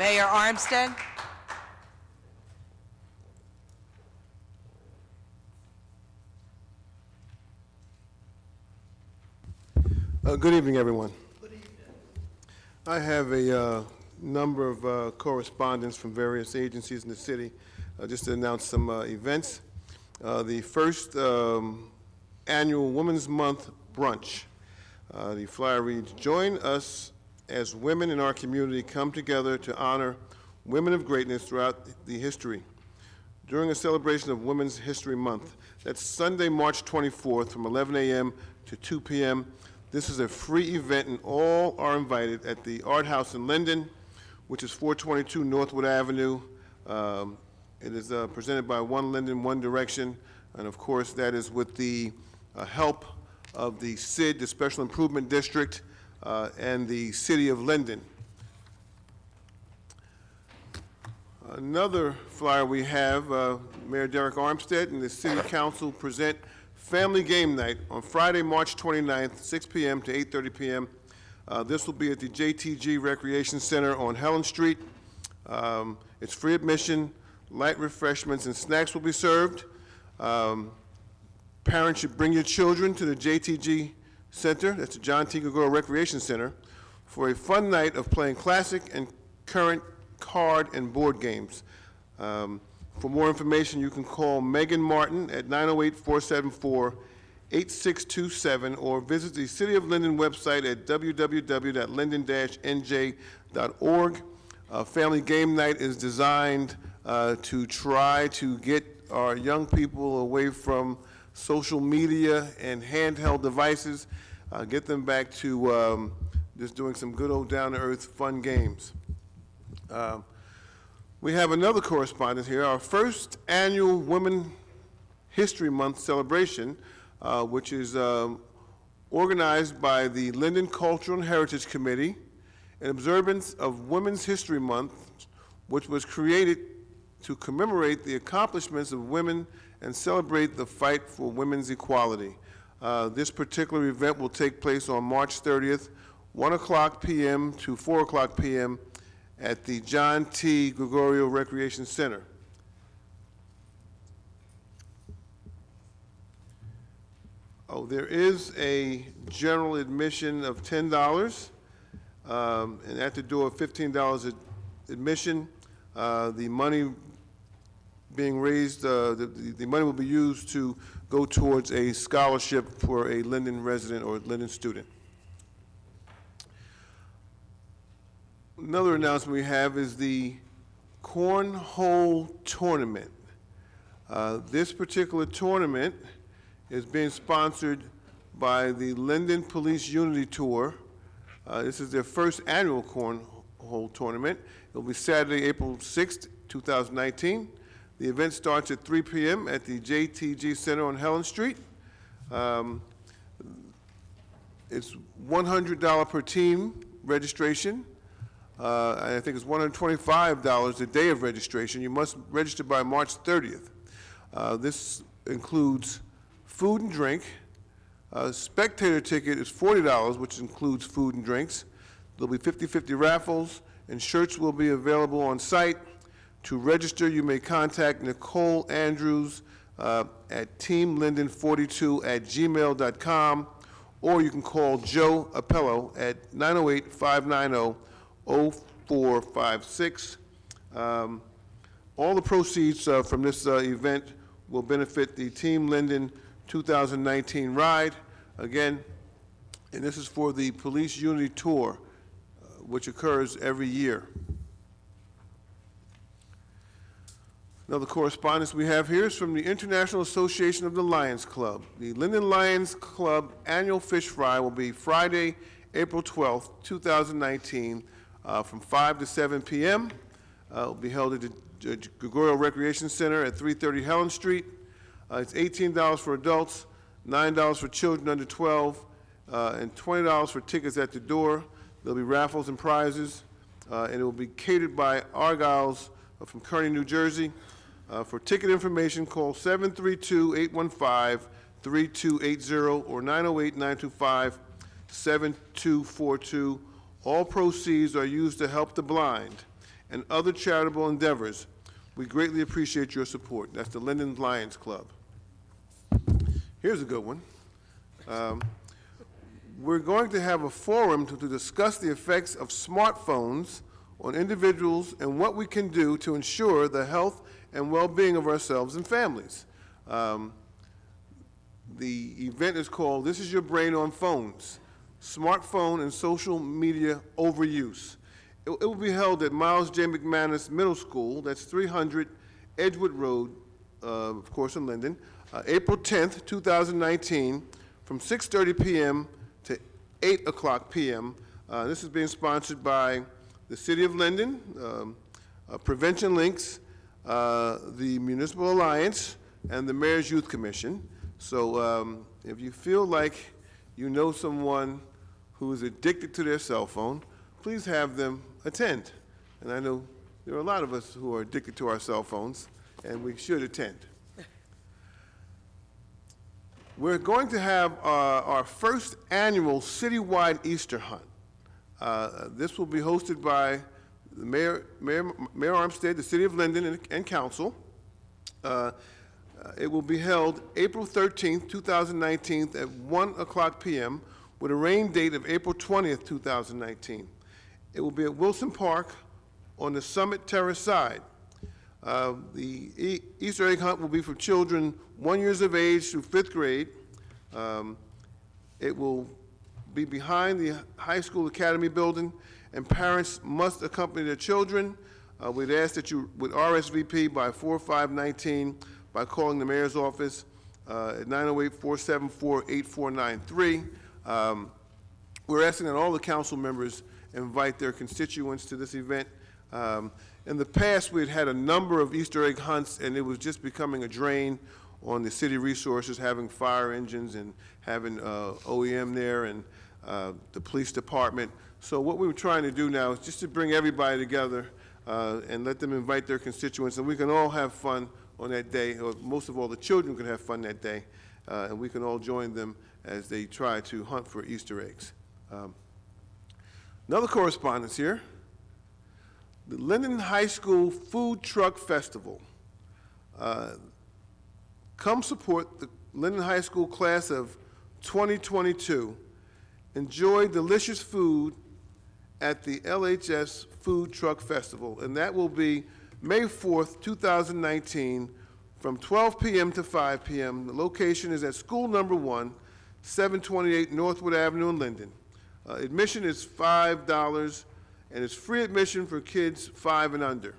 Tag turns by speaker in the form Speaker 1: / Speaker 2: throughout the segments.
Speaker 1: Mayor Armstead.
Speaker 2: Good evening, everyone. Good evening. I have a number of correspondence from various agencies in the city just to announce some events. The first annual Women's Month brunch. The flyer reads, "Join us as women in our community come together to honor women of greatness throughout the history during a celebration of Women's History Month." That's Sunday, March 24th from 11 a.m. to 2 p.m. This is a free event and all are invited at the Art House in Linden, which is 422 Northwood Avenue. It is presented by One Linden, One Direction, and of course that is with the help of the SID, the Special Improvement District, and the City of Linden. Another flyer we have, Mayor Derek Armstead and the City Council present Family Game Night on Friday, March 29th, 6 p.m. to 8:30 p.m. This will be at the JTG Recreation Center on Helen Street. It's free admission, light refreshments and snacks will be served. Parents should bring your children to the JTG Center, that's the John T. Gregorio Recreation Center, for a fun night of playing classic and current card and board games. For more information, you can call Megan Martin at 908-474-8627 or visit the City of Linden website at www.linden-nj.org. Family Game Night is designed to try to get our young people away from social media and handheld devices, get them back to just doing some good old down-to-earth fun games. We have another correspondence here, our first annual Women History Month celebration, which is organized by the Linden Cultural and Heritage Committee in observance of Women's History Month, which was created to commemorate the accomplishments of women and celebrate the fight for women's equality. This particular event will take place on March 30th, 1 o'clock p.m. to 4 o'clock p.m. at the John T. Gregorio Recreation Center. Oh, there is a general admission of $10, and at the door $15 admission. The money being raised, the money will be used to go towards a scholarship for a Linden resident or Linden student. Another announcement we have is the Cornhole Tournament. This particular tournament is being sponsored by the Linden Police Unity Tour. This is their first annual Cornhole Tournament. It will be Saturday, April 6th, 2019. The event starts at 3 p.m. at the JTG Center on Helen Street. It's $100 per team registration. I think it's $125 a day of registration. You must register by March 30th. This includes food and drink. Spectator ticket is $40, which includes food and drinks. There'll be 50-50 raffles, and shirts will be available on site. To register, you may contact Nicole Andrews at teamlinden42@gmail.com, or you can call Joe Appello at 908-590-0456. All the proceeds from this event will benefit the Team Linden 2019 ride. Again, and this is for the Police Unity Tour, which occurs every year. Another correspondence we have here is from the International Association of the Lions Club. The Linden Lions Club annual fish fry will be Friday, April 12th, 2019, from 5 to 7 p.m. It will be held at the Gregorio Recreation Center at 330 Helen Street. It's $18 for adults, $9 for children under 12, and $20 for tickets at the door. There'll be raffles and prizes, and it will be catered by Argyle's from Kearney, New Jersey. For ticket information, call 732-815-3280 or 908-925-7242. All proceeds are used to help the blind and other charitable endeavors. We greatly appreciate your support. That's the Linden Lions Club. Here's a good one. We're going to have a forum to discuss the effects of smartphones on individuals and what we can do to ensure the health and well-being of ourselves and families. The event is called This Is Your Brain on Phones, Smartphone and Social Media Overuse. It will be held at Miles J. McManus Middle School, that's 300 Edgewood Road, of course in Linden, April 10th, 2019, from 6:30 p.m. to 8 o'clock p.m. This is being sponsored by the City of Linden, Prevention Links, the Municipal Alliance, and the Mayor's Youth Commission. So if you feel like you know someone who is addicted to their cell phone, please have them attend. And I know there are a lot of us who are addicted to our cell phones, and we should attend. We're going to have our first annual citywide Easter hunt. This will be hosted by the Mayor Armstead, the City of Linden, and Council. It will be held April 13th, 2019 at 1 o'clock p.m. with a rain date of April 20th, 2019. It will be at Wilson Park on the Summit Terrace side. The Easter egg hunt will be for children 1 year of age through 5th grade. It will be behind the High School Academy building, and parents must accompany their children. We'd ask that you would RSVP by 4/5/19 by calling the mayor's office at 908-474-8493. We're asking that all the council members invite their constituents to this event. In the past, we'd had a number of Easter egg hunts, and it was just becoming a drain on the city resources, having fire engines and having OEM there and the police department. So what we were trying to do now is just to bring everybody together and let them invite their constituents, and we can all have fun on that day, or most of all, the children can have fun that day, and we can all join them as they try to hunt for Easter eggs. Another correspondence here. The Linden High School Food Truck Festival. Come support the Linden High School class of 2022. Enjoy delicious food at the LHS Food Truck Festival, and that will be May 4th, 2019, from 12 p.m. to 5 p.m. The location is at School Number 1, 728 Northwood Avenue in Linden. Admission is $5, and it's free admission for kids 5 and under.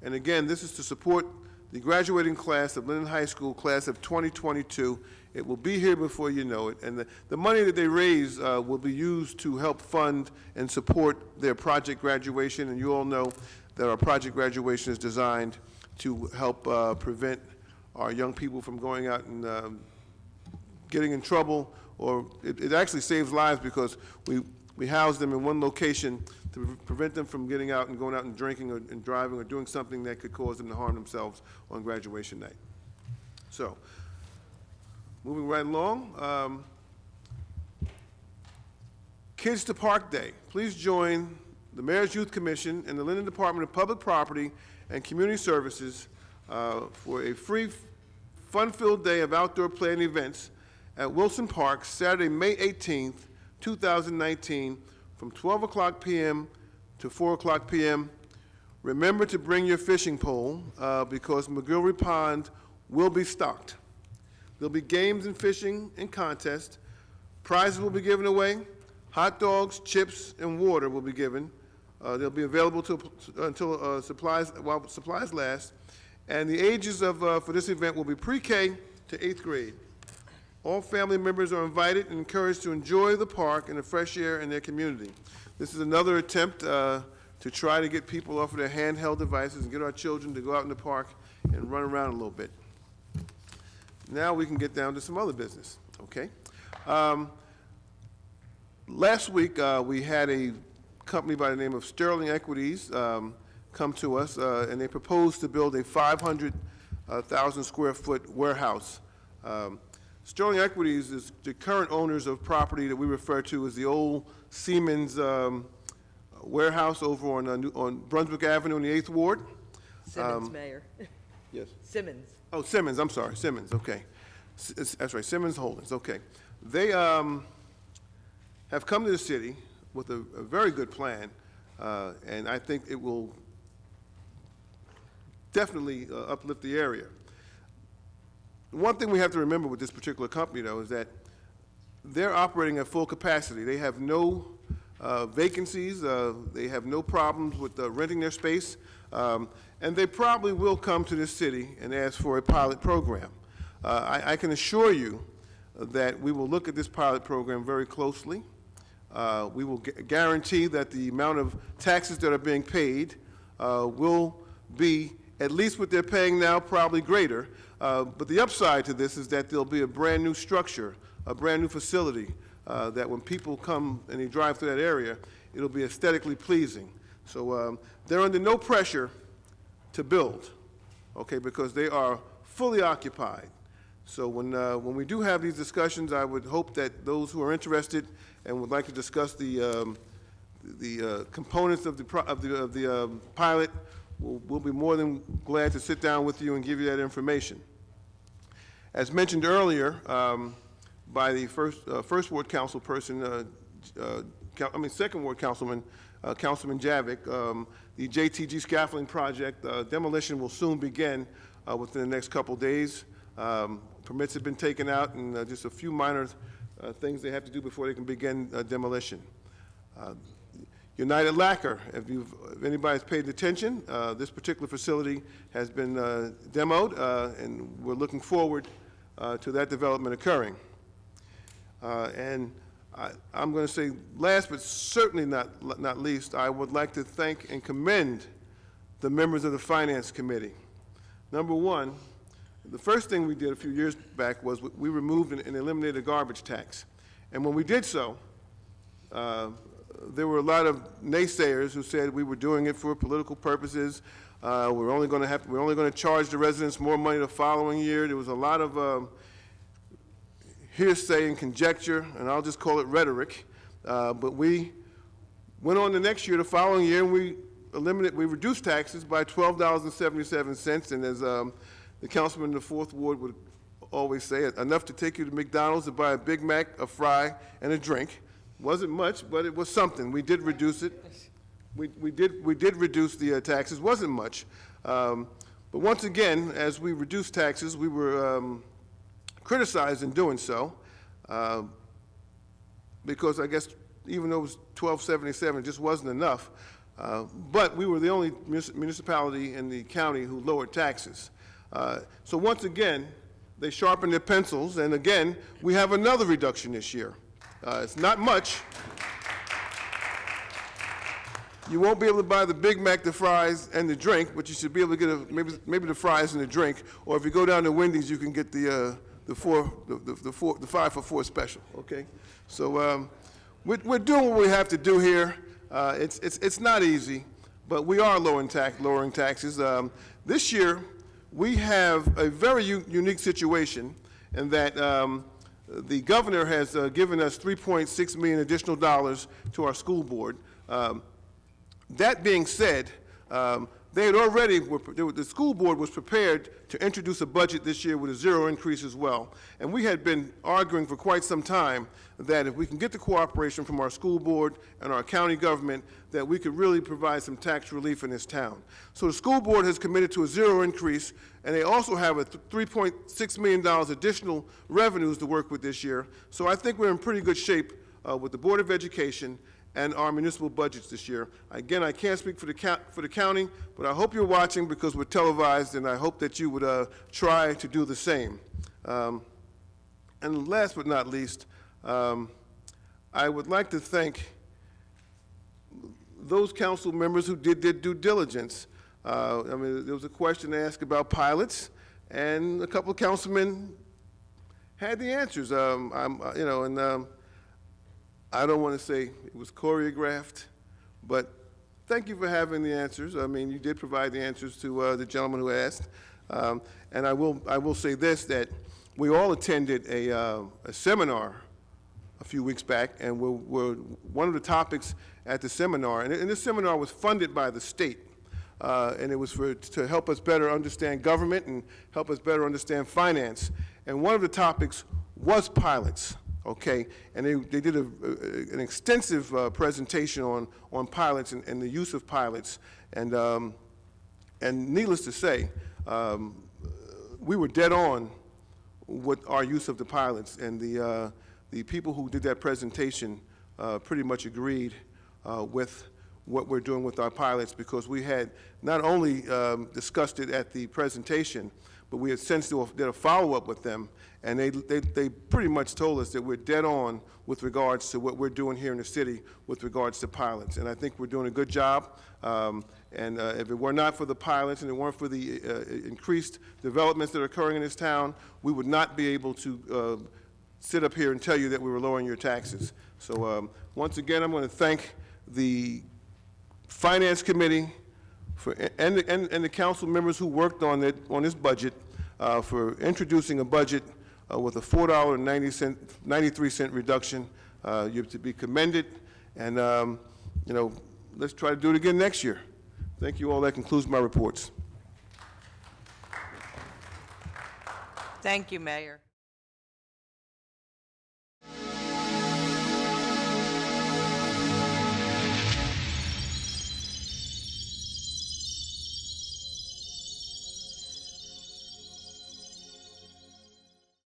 Speaker 2: And again, this is to support the graduating class of Linden High School, class of 2022. It will be here before you know it, and the money that they raise will be used to help fund and support their project graduation, and you all know that our project graduation is designed to help prevent our young people from going out and getting in trouble, or it actually saves lives because we house them in one location to prevent them from getting out and going out and drinking or and driving or doing something that could cause them to harm themselves on graduation night. So, moving right along, Kids to Park Day. Please join the Mayor's Youth Commission and the Linden Department of Public Property and Community Services for a free, fun-filled day of outdoor play and events at Wilson Park, Saturday, May 18th, 2019, from 12 o'clock p.m. to 4 o'clock p.m. Remember to bring your fishing pole because McGilvery Pond will be stocked. There'll be games and fishing and contests. Prizes will be given away. Hot dogs, chips, and water will be given. They'll be available until while supplies last. And the ages for this event will be pre-K to 8th grade. All family members are invited and encouraged to enjoy the park and the fresh air in their community. This is another attempt to try to get people off of their handheld devices and get our children to go out in the park and run around a little bit. Now we can get down to some other business, okay? Last week, we had a company by the name of Sterling Equities come to us, and they proposed to build a 500,000 square foot warehouse. Sterling Equities is the current owners of property that we refer to as the old Siemens warehouse over on Brunswick Avenue in the 8th Ward.
Speaker 1: Simmons, Mayor.
Speaker 2: Yes.
Speaker 1: Simmons.
Speaker 2: Oh, Simmons, I'm sorry, Simmons, okay. That's right, Simmons Holdings, okay. They have come to the city with a very good plan, and I think it will definitely uplift the area. One thing we have to remember with this particular company, though, is that they're operating at full capacity. They have no vacancies. They have no problems with renting their space. And they probably will come to this city and ask for a pilot program. I can assure you that we will look at this pilot program very closely. We will guarantee that the amount of taxes that are being paid will be at least what they're paying now, probably greater. But the upside to this is that there'll be a brand new structure, a brand new facility, that when people come and they drive through that area, it'll be aesthetically pleasing. So they're under no pressure to build, okay, because they are fully occupied. So when we do have these discussions, I would hope that those who are interested and would like to discuss the components of the pilot will be more than glad to sit down with you and give you that information. As mentioned earlier by the first ward council person, second ward councilman, Councilman Javik, the JTG scaffolding project demolition will soon begin within the next couple days. Permits have been taken out, and just a few minor things they have to do before they can begin demolition. United Lacquer, if anybody's paid attention, this particular facility has been demoed, and we're looking forward to that development occurring. And I'm going to say last but certainly not least, I would like to thank and commend the members of the Finance Committee. Number one, the first thing we did a few years back was we removed and eliminated a garbage tax. And when we did so, there were a lot of naysayers who said we were doing it for political purposes. We're only going to charge the residents more money the following year. There was a lot of hearsay and conjecture, and I'll just call it rhetoric. But we went on the next year, the following year, and we reduced taxes by $12.77, and as the councilman in the 4th Ward would always say, enough to take you to McDonald's to buy a Big Mac, a fry, and a drink. Wasn't much, but it was something. We did reduce it. We did reduce the taxes. Wasn't much, but once again, as we reduced taxes, we were criticized in doing so, because I guess even though it was $12.77, it just wasn't enough. But we were the only municipality in the county who lowered taxes. So once again, they sharpened their pencils, and again, we have another reduction this year. It's not much. You won't be able to buy the Big Mac, the fries, and the drink, but you should be able to get maybe the fries and the drink. Or if you go down to Wendy's, you can get the 5 for $4 special. Okay, so we're doing what we have to do here. It's not easy, but we are lowering taxes. This year, we have a very unique situation in that the governor has given us $3.6 million additional dollars to our school board. That being said, they had already, the school board was prepared to introduce a budget this year with a zero increase as well. And we had been arguing for quite some time that if we can get the cooperation from our school board and our county government, that we could really provide some tax relief in this town. So the school board has committed to a zero increase, and they also have a $3.6 million additional revenues to work with this year. So I think we're in pretty good shape with the Board of Education and our municipal budgets this year. Again, I can't speak for the county, but I hope you're watching because we're televised, and I hope that you would try to do the same. And last but not least, I would like to thank those council members who did their due diligence. I mean, there was a question asked about pilots, and a couple of councilmen had the answers. I don't want to say it was choreographed, but thank you for having the answers. I mean, you did provide the answers to the gentleman who asked. And I will say this, that we all attended a seminar a few weeks back, and one of the topics at the seminar. And this seminar was funded by the state. And it was to help us better understand government and help us better understand finance. And one of the topics was pilots, okay? And they did an extensive presentation on pilots and the use of pilots. And needless to say, we were dead on with our use of the pilots. And the people who did that presentation pretty much agreed with what we're doing with our pilots, because we had not only discussed it at the presentation, but we had since did a follow-up with them, and they pretty much told us that we're dead on with regards to what we're doing here in the city with regards to pilots. And I think we're doing a good job. And if it were not for the pilots and it weren't for the increased developments that are occurring in this town, we would not be able to sit up here and tell you that we were lowering your taxes. So once again, I'm going to thank the Finance Committee and the council members who worked on this budget for introducing a budget with a $4.93 reduction. You're to be commended, and you know, let's try to do it again next year. Thank you all. That concludes my reports.
Speaker 1: Thank you, Mayor.